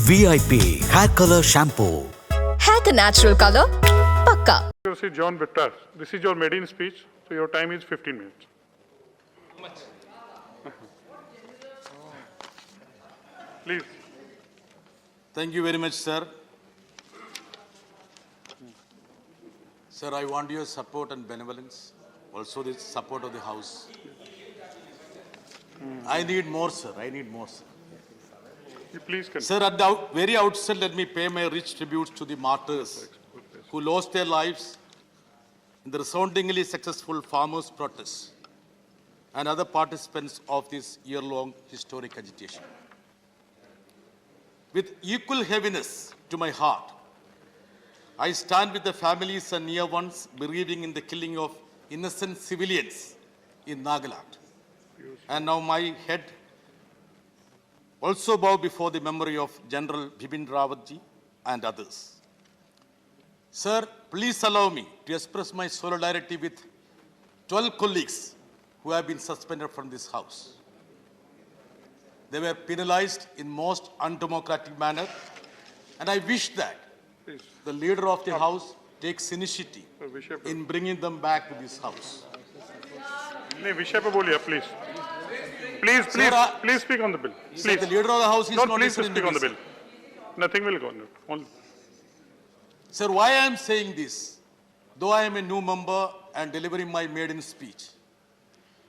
VIP Hair Color Shampoo. Hair ka natural color, pakka. You see John Vittar. This is your maiden speech, so your time is 15 minutes. Please. Thank you very much, sir. Sir, I want your support and benevolence, also the support of the House. I need more, sir. I need more, sir. You please continue. Sir, at the very outset, let me pay my rich tributes to the martyrs who lost their lives in the resoundingly successful farmers' protests and other participants of this year-long historic agitation. With equal heaviness to my heart, I stand with the families and near ones bereaving in the killing of innocent civilians in Nagaland. And now my head also bow before the memory of General Bipin Rawatji and others. Sir, please allow me to express my solidarity with 12 colleagues who have been suspended from this House. They were penalized in most undemocratic manner, and I wish that Please. the leader of the House takes initiative Vishal in bringing them back to this House. नहीं विषय पे बोलिए please. Please, Sir, please speak on the bill. Sir, Please. the leader of the House is No, not please listening speak to on the me, bill. Nothing will go on. Only. Sir, why I am saying this? Though I am a new member and delivering my maiden speech,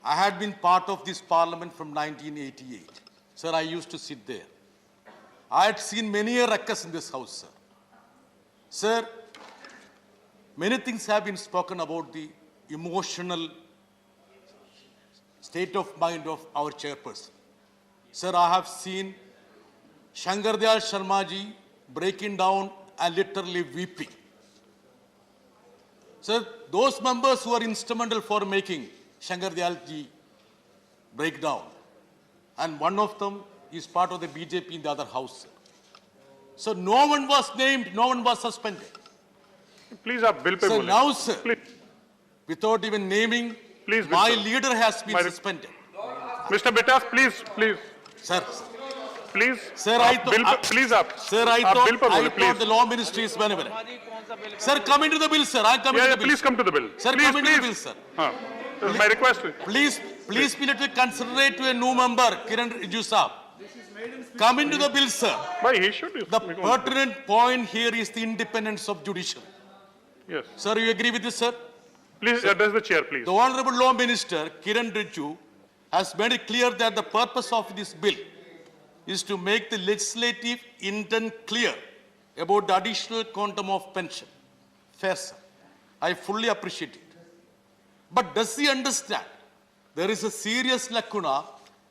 I had been part of this parliament from 1988. Sir, I used to sit there. I had seen many a ruckus in this house, sir. Sir, many things have been spoken about the emotional state of mind of our chairperson. Sir, I have seen Shankar Dayal Sharma ji breaking down and literally weeping. Sir, those members who are instrumental for making Shankar Dayal ji break down, and one of them is part of the BJP in the other house. Sir. So no one was named, no one was suspended. Please आप bill पे So बोलिए. now, sir, Please. without even naming, Please, my Mr. leader has been My- suspended. Mr. Bitas, please. Sir, Please. Sir, आप bill पे, please आप. Sir, I आप bill पे thought बोलिए, the please. law ministry is benevolent. Sir, come into the bill, sir. I come into Yeah, the bill. please come to the bill. Sir, please, come into the bill, please. sir. हाँ. This is my request. Please be little considerate to a new member, Kiran Rijiju Saab. Come into the bill, sir. Why he should? The pertinent point here is the independence of judiciary. Yes. Sir, you agree with this, sir? Please address the chair, please. The Honorable Law Minister, Kiran Rijiju, has made it clear that the purpose of this bill is to make the legislative intent clear about the additional quantum of pension. Fair, sir. I fully appreciate it. But does he understand there is a serious lacuna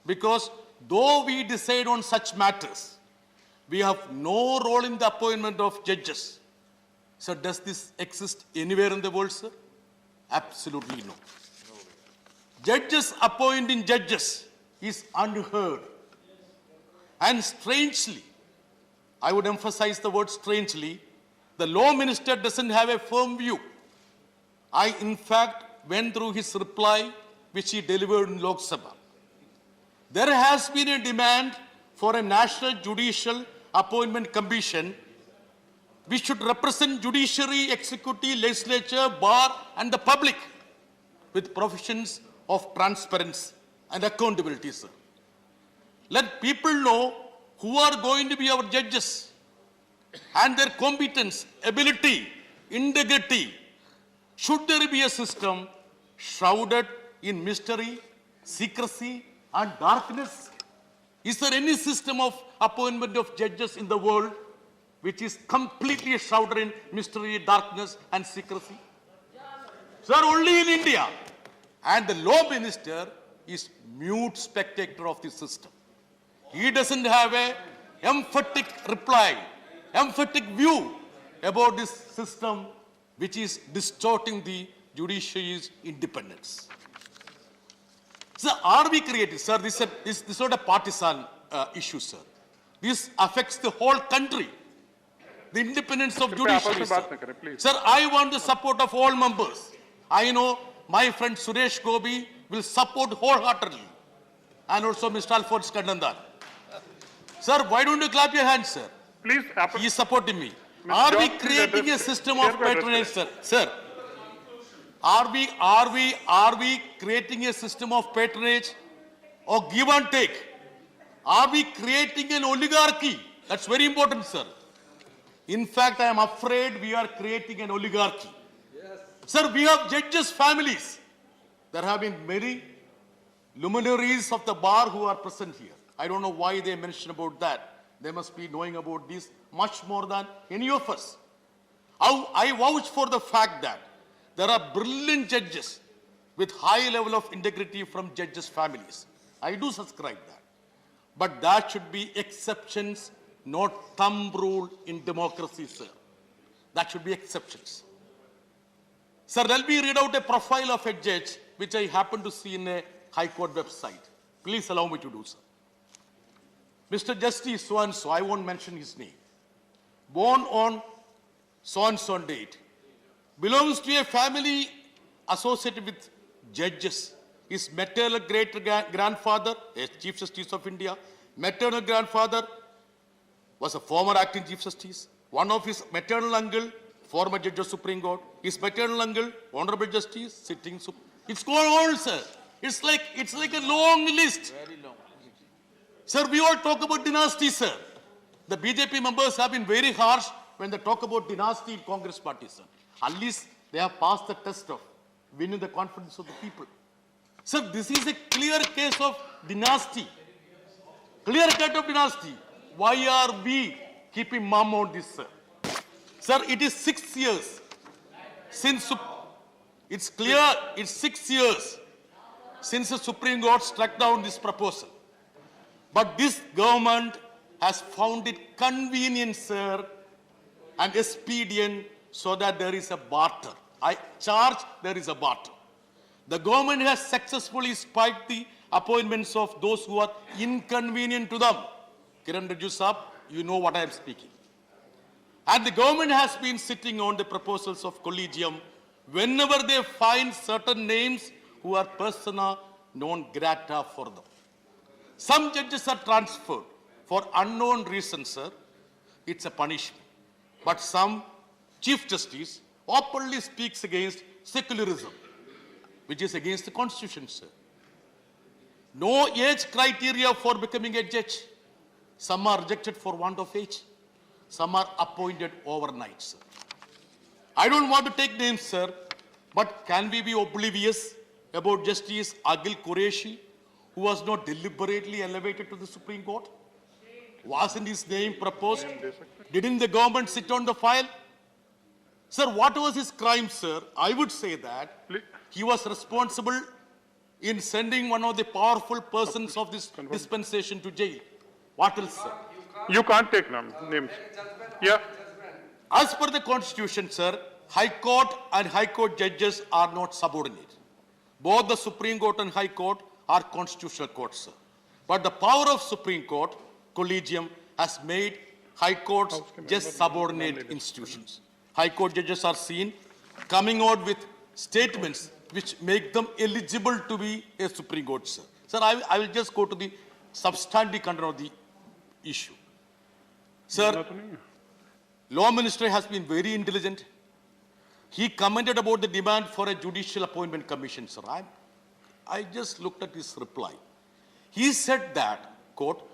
because though we decide on such matters, we have no role in the appointment of judges. So does this exist anywhere in the world, sir? Absolutely no. Judges appointing judges is unheard. And strangely, I would emphasize the word strangely, the law minister doesn't have a firm view. I, in fact, went through his reply, which he delivered in Lok Sabha. There has been a demand for a national judicial appointment commission which should represent judiciary, executive, legislature, bar, and the public with provisions of transparency and accountability, sir. Let people know who are going to be our judges and their competence, ability, integrity. Should there be a system shrouded in mystery, secrecy, and darkness? Is there any system of appointment of judges in the world which is completely shrouded in mystery, darkness, and secrecy? Sir, only in India. And the law minister is mute spectator of the system. He doesn't have a emphatic reply, emphatic view about this system which is distorting the judiciary's independence. Sir, are we creating, sir, this is not a partisan issue, sir. This affects the whole country. The independence of judiciary, sir. Sir, I want the support of all members. I know my friend Suresh Gobi will support wholeheartedly. And also Mr. Alphonse Kadandar. Sir, why don't you clap your hands, sir? Please, He is supporting me. Mr. Are we George, please creating a address- system Chair of को address patronage, sir? करें. Sir, are we creating a system of patronage or give and take? Are we creating an oligarchy? That's very important, sir. In fact, I am afraid we are creating an oligarchy. Sir, we have judges' families. There have been many luminaries of the bar who are present here. I don't know why they mention about that. They must be knowing about this much more than any of us. I vouch for the fact that there are brilliant judges with high level of integrity from judges' families. I do subscribe that. But that should be exceptions, not thumb rule in democracy, sir. That should be exceptions. Sir, let me read out a profile of a judge which I happen to see in a High Court website. Please allow me to do so. Mr. Justice so-and-so, I won't mention his name, born on so-and-so date, belongs to a family associated with judges. His maternal great-grandfather, a Chief Justice of India, maternal grandfather was a former acting Chief Justice. One of his maternal uncle, former Judge of Supreme Court. His maternal uncle, Honorable Justice, sitting. It's going on, sir. It's like a long list. Very long. Sir, we all talk about dynasty, sir. The BJP members have been very harsh when they talk about dynasty in Congress party, sir. At least they have passed the test of winning the confidence of the people. Sir, this is a clear case of dynasty. Clear cut of dynasty. Why are we keeping mum on this, sir? Sir, it is 6 years since, it's clear, it's 6 years since the Supreme Court struck down this proposal. But this government has found it convenient, sir, and expedient so that there is a barter. I charge there is a barter. The government has successfully spiked the appointments of those who are inconvenient to them. Kiran Rijiju Saab, you know what I am speaking. And the government has been sitting on the proposals of collegium whenever they find certain names who are persona non grata for them. Some judges are transferred for unknown reasons, sir. It's a punishment. But some Chief Justice openly speaks against secularism, which is against the Constitution, sir. No age criteria for becoming a judge. Some are rejected for want of age. Some are appointed overnight, sir. I don't want to take names, sir, but can we be oblivious about Justice Akhil Qureshi, who was not deliberately elevated to the Supreme Court? Wasn't his name proposed? Didn't the government sit on the file? Sir, what was his crime, sir? I would say that he was responsible in sending one of the powerful persons of this dispensation to jail. What else, sir? You can't take names. Yeah. As per the Constitution, sir, High Court and High Court judges are not subordinate. Both the Supreme Court and High Court are constitutional courts, sir. But the power of Supreme Court, collegium, has made High Courts just subordinate institutions. High Court judges are seen coming out with statements which make them eligible to be a Supreme Court, sir. Sir, I will just go to the substantive content of the issue. Sir, Law Minister has been very intelligent. He commented about the demand for a judicial appointment commission, sir. I just looked at his reply. He said that, quote,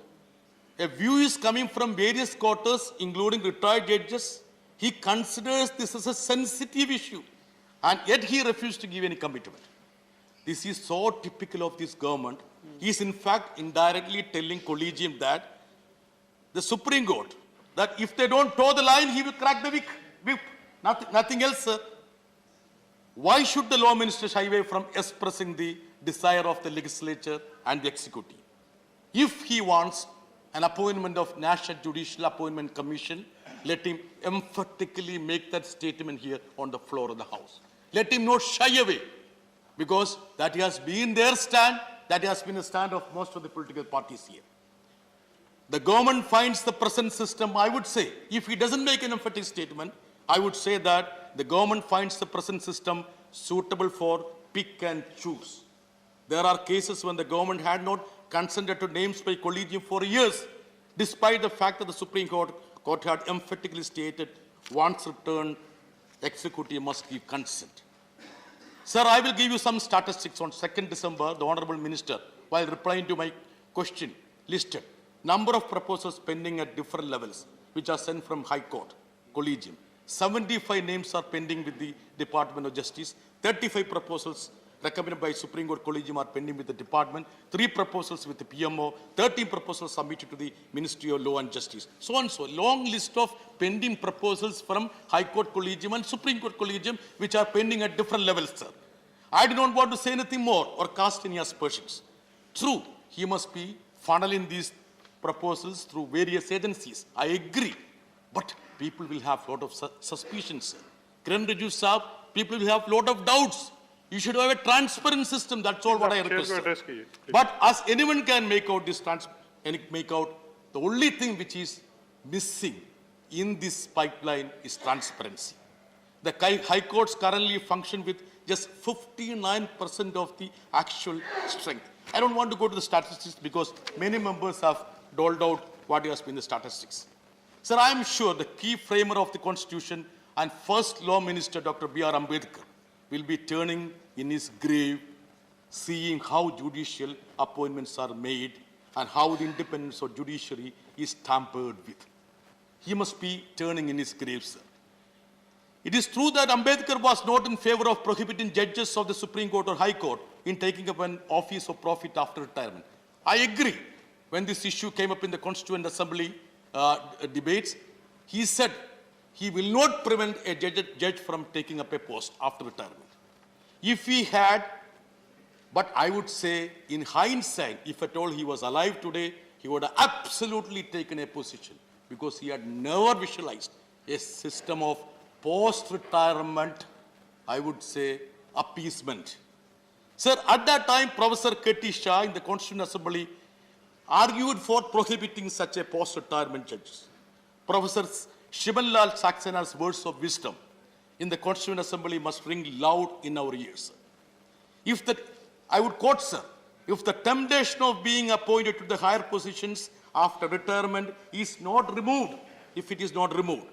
a view is coming from various quarters, including retired judges. He considers this as a sensitive issue, and yet he refused to give any commitment. This is so typical of this government. He is in fact indirectly telling collegium that the Supreme Court, that if they don't toe the line, he will crack the whip. Nothing else, sir. Why should the Law Minister shy away from expressing the desire of the legislature and the executive? If he wants an appointment of National Judicial Appointment Commission, let him emphatically make that statement here on the floor of the House. Let him not shy away, because that has been their stand, that has been the stand of most of the political parties here. The government finds the present system, I would say, if he doesn't make an emphatic statement, I would say that the government finds the present system suitable for pick and choose. There are cases when the government had not consented to names by collegium for years, despite the fact that the Supreme Court Court had emphatically stated, once returned, executive must give consent. Sir, I will give you some statistics. On 2nd December, the Honorable Minister, while replying to my question, listed number of proposals pending at different levels, which are sent from High Court, Collegium. 75 names are pending with the Department of Justice. 35 proposals recommended by Supreme Court Collegium are pending with the Department. 3 proposals with the PMO. 13 proposals submitted to the Ministry of Law and Justice. So on so. Long list of pending proposals from High Court Collegium and Supreme Court Collegium, which are pending at different levels, sir. I do not want to say anything more or cast any aspersions. True, he must be funneling these proposals through various agencies. I agree. But people will have a lot of suspicions, sir. Kiran Rijiju Saab, people will have a lot of doubts. You should have a transparent system. That's all what I request, sir. But as anyone can make out this the only thing which is missing in this pipeline is transparency. The High Courts currently function with just 59% of the actual strength. I don't want to go to the statistics because many members have doled out what has been the statistics. Sir, I am sure the key framer of the Constitution and first Law Minister, Dr. B.R. Ambedkar, will be turning in his grave, seeing how judicial appointments are made and how the independence of judiciary is tampered with. He must be turning in his grave, sir. It is true that Ambedkar was not in favor of prohibiting judges of the Supreme Court or High Court in taking up an office of profit after retirement. I agree. When this issue came up in the Constituent Assembly debates, he said he will not prevent a judge from taking up a post after retirement. If he had, but I would say in hindsight, if at all he was alive today, he would have absolutely taken a position because he had never visualized a system of post-retirement, I would say, appeasement. Sir, at that time, Professor K.T. Shah in the Constituent Assembly argued for prohibiting such a post-retirement judges. Professor Shivanlal Saxena's words of wisdom in the Constituent Assembly must ring loud in our ears. I would quote, sir, if the temptation of being appointed to the higher positions after retirement is not removed, if it is not removed,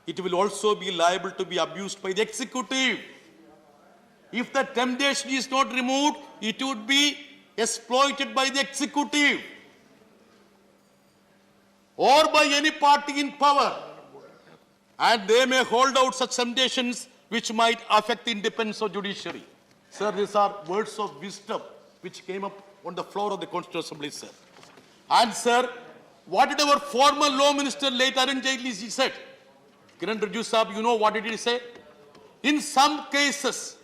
it will also be liable to be abused by the executive. If the temptation is not removed, it would be exploited by the executive or by any party in power. And they may hold out such temptations which might affect the independence of judiciary. Sir, these are words of wisdom which came up on the floor of the Constitutional Assembly, sir. And sir, what did our former Law Minister, late Arun Jaitley, said? Kiran Rijiju Saab, you know what did he say? In some cases,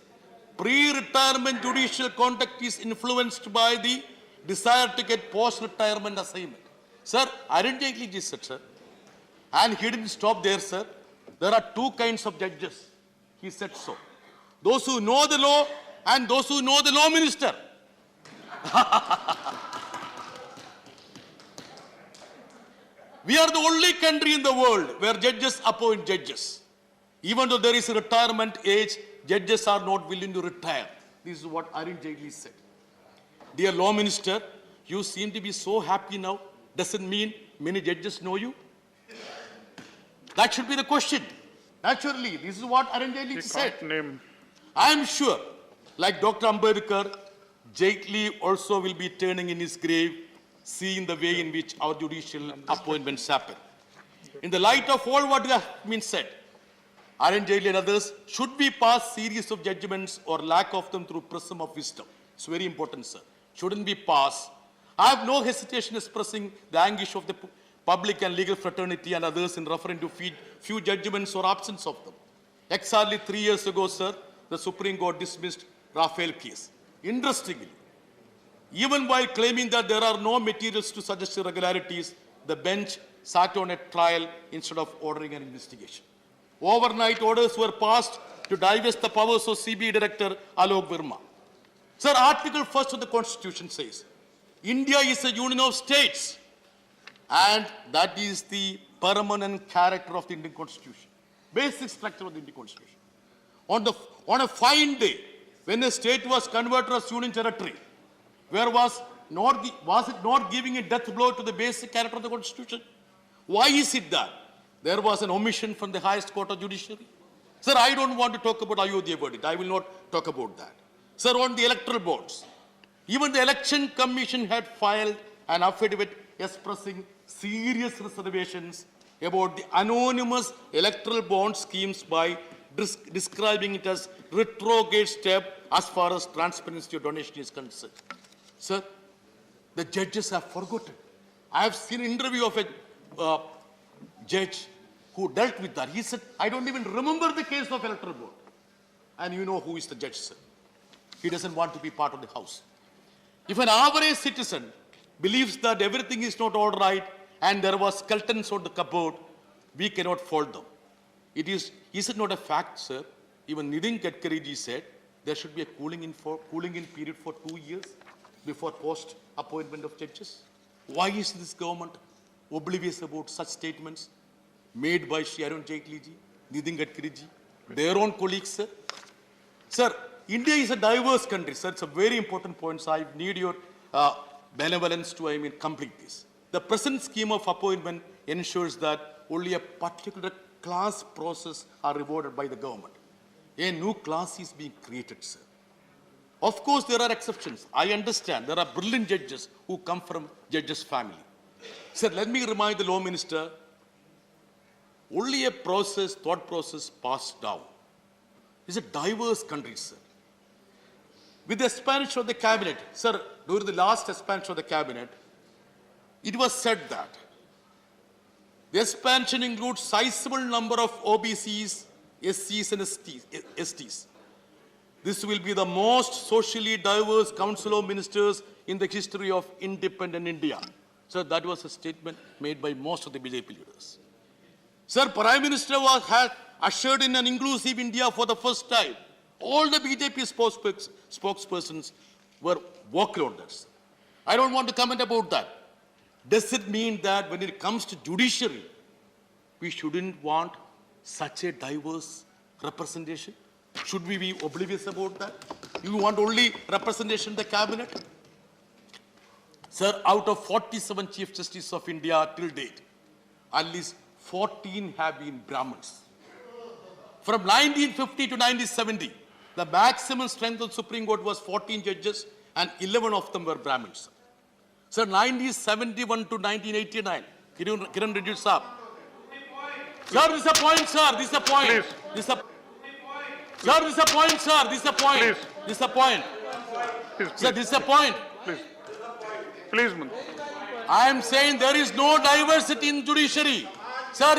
pre-retirement judicial conduct is influenced by the desire to get post-retirement assignment. Sir, Arun Jaitley said, sir. And he didn't stop there, sir. There are 2 kinds of judges. He said so. Those who know the law and those who know the Law Minister. We are the only country in the world where judges appoint judges. Even though there is a retirement age, judges are not willing to retire. This is what Arun Jaitley said. Dear Law Minister, you seem to be so happy now. Doesn't mean many judges know you. That should be the question. Naturally, this is what Arun Jaitley said. I am sure, like Dr. Ambedkar, Jaitley also will be turning in his grave, seeing the way in which our judicial appointments happen. In the light of all what has been said, Arun Jaitley and others, should we pass series of judgments or lack of them through prism of wisdom? It's very important, sir. Shouldn't be passed. I have no hesitation expressing the anguish of the public and legal fraternity and others in referring to few judgments or absence of them. Exactly 3 years ago, sir, the Supreme Court dismissed Rafael case. Interestingly, even while claiming that there are no materials to suggest irregularities, the bench sat on a trial instead of ordering an investigation. Overnight orders were passed to divest the powers of CBI Director Alok Verma. Sir, Article 1st of the Constitution says, India is a union of states, and that is the permanent character of the Indian Constitution, basic structure of the Indian Constitution. On a fine day, when a state was converted as union territory, was it not giving a death blow to the basic character of the Constitution? Why is it that there was an omission from the highest court of judiciary. Sir, I don't want to talk about Ayodhya verdict. I will not talk about that. Sir, on the electoral bonds, even the election commission had filed an affidavit expressing serious reservations about the anonymous electoral bond schemes by describing it as retrograde step as far as transparency of donation is concerned. Sir, the judges have forgotten. I have seen an interview of a judge who dealt with that. He said, I don't even remember the case of electoral board. And you know who is the judge, sir. He doesn't want to be part of the house. If an average citizen believes that everything is not all right and there was skeletons on the cupboard, we cannot fault them. Is it not a fact, sir? Even Nitin Gadkari said there should be a cooling in period for 2 years before post-appointment of judges. Why is this government oblivious about such statements made by Shri Arun Jaitley ji, Nitin Gadkari ji, their own colleagues, sir? Sir, India is a diverse country, sir. It's a very important point, so I need your benevolence to, complete this. The present scheme of appointment ensures that only a particular class process are rewarded by the government. A new class is being created, sir. Of course, there are exceptions. I understand. There are brilliant judges who come from judges' family. Sir, let me remind the law minister, only a thought process passed down. It's a diverse country, sir. With the expansion of the cabinet, sir, during the last expansion of the cabinet, it was said that the expansion includes sizable number of OBCs, SCs and STs. This will be the most socially diverse council of ministers in the history of independent India. So that was a statement made by most of the BJP leaders. Sir, Prime Minister had ushered in an inclusive India for the first time. All the BJP spokespersons were vocal on that, sir. I don't want to comment about that. Does it mean that when it comes to judiciary, we shouldn't want such a diverse representation? Should we be oblivious about that? You want only representation in the cabinet? Sir, out of 47 Chief Justices of India till date, at least 14 have been Brahmins. From 1950 to 1970, the maximum strength of the Supreme Court was 14 judges and 11 of them were Brahmins. Sir, 1971 to 1989, Kiran Rijiju sir. Sir, this is a point, sir. This is a point. Please. Sir, this is a point, sir. This is a point. Please. This is a point. Please, Sir, this is a point. please. Please, I am saying there is no diversity in judiciary. Sir,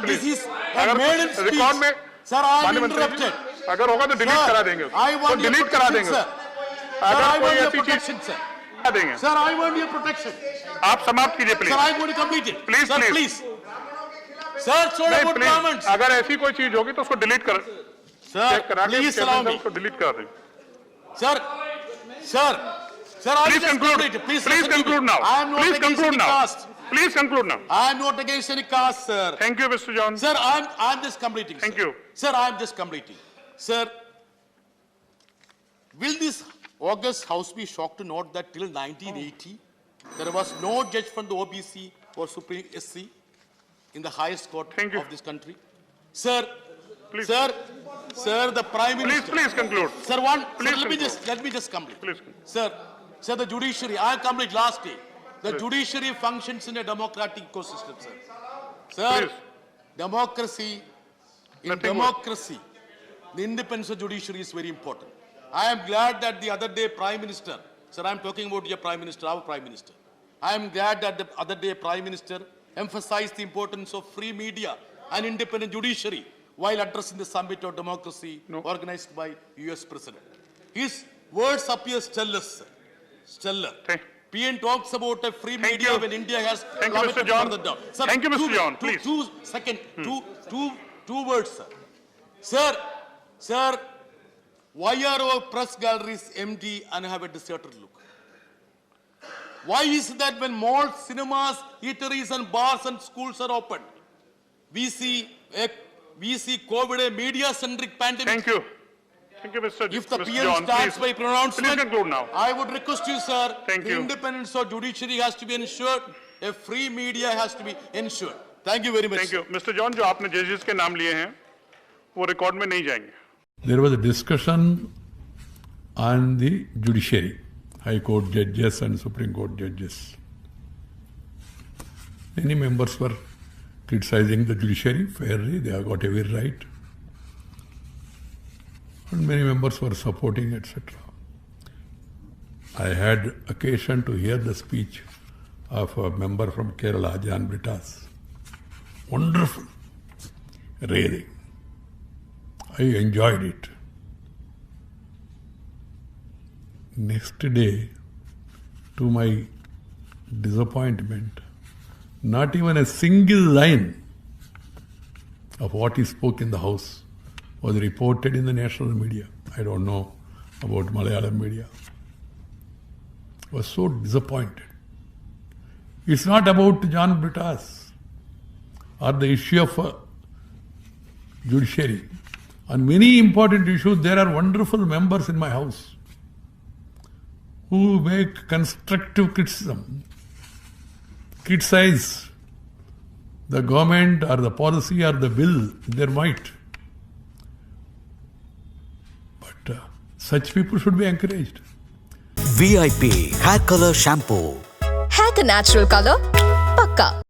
please. this is a अगर maiden कुछ speech. Record में Sir, I am माननीय मंत्री जी, interrupted. अगर होगा तो delete करा देंगे I तो want your डिलीट करा protection, देंगे sir. Sir, अगर I कोई want your ऐसी चीज protection, sir. करा देंगे Sir, I want your protection. आप समाप्त कीजिए Sir, please I want to complete it. Please, Sir, please. please. Sir, sorry नहीं about प्लीज comments. अगर ऐसी कोई चीज होगी तो उसको डिलीट कर Sir, चेक करा के please allow me. उसको डिलीट करा देंगे Sir, I Please just conclude. complete it. Please listen to me. conclude now. I am not Please against conclude any now. caste. Please conclude now. I am not against any caste, sir. Thank you, Mr. John. Sir, I'm just completing. Thank sir. you. Sir, I'm just completing. Sir, will this August House be shocked to note that till 1980, there was no judge from the OBC or Supreme SC in the highest court Thank you. of this country? Sir, Please. Sir, the Prime Minister. Please conclude. Sir, Please let me just complete. Please conclude. Sir, the judiciary, I complete last day. The judiciary functions in a democratic ecosystem, sir. Sir, Please. democracy, in Nothing more. democracy, the independence of judiciary is very important. I am glad that the other day Prime Minister, sir, I am talking about your Prime Minister, our Prime Minister. I am glad that the other day Prime Minister emphasized the importance of free media and independent judiciary while addressing the summit of democracy organized by US President. His words appear stellar, sir. Stellar. PN talks about a free media you. when India has Thank you, Mr. plummeted John. further down. Sir, Thank you, Mr. John. Please. Two words, sir. Sir, why are our press galleries empty and have a deserted look? Why is it that when malls, cinemas, eateries and bars and schools are open, we see COVID a media-centric pandemic? Thank you. Thank you, Mr. If the Mr. PM John. starts Please. by pronouncement, Please conclude now. I would request you, sir, Thank the you. independence of judiciary has to be ensured, a free media has to be ensured. Thank you very much. Thank you mister John, जो आपने जजेस के नाम लिए हैं वो record में नहीं जाएंगे. There was a discussion on the judiciary, High Court judges and Supreme Court judges. Many members were criticizing the judiciary fairly, they have got every right. And many members were supporting, etc. I had occasion to hear the speech of a member from Kerala, Jan Britas. Wonderful, really. I enjoyed it. Next day, to my disappointment, not even a single line of what he spoke in the House was reported in the national media. I don't know about Malayalam media. I was so disappointed. It's not about John Britas or the issue of judiciary. On many important issues, there are wonderful members in my house who make constructive criticism, criticize the government or the policy or the bill in their might. But such people should be encouraged. VIP Hair Color Shampoo. Hair का natural color, पक्का.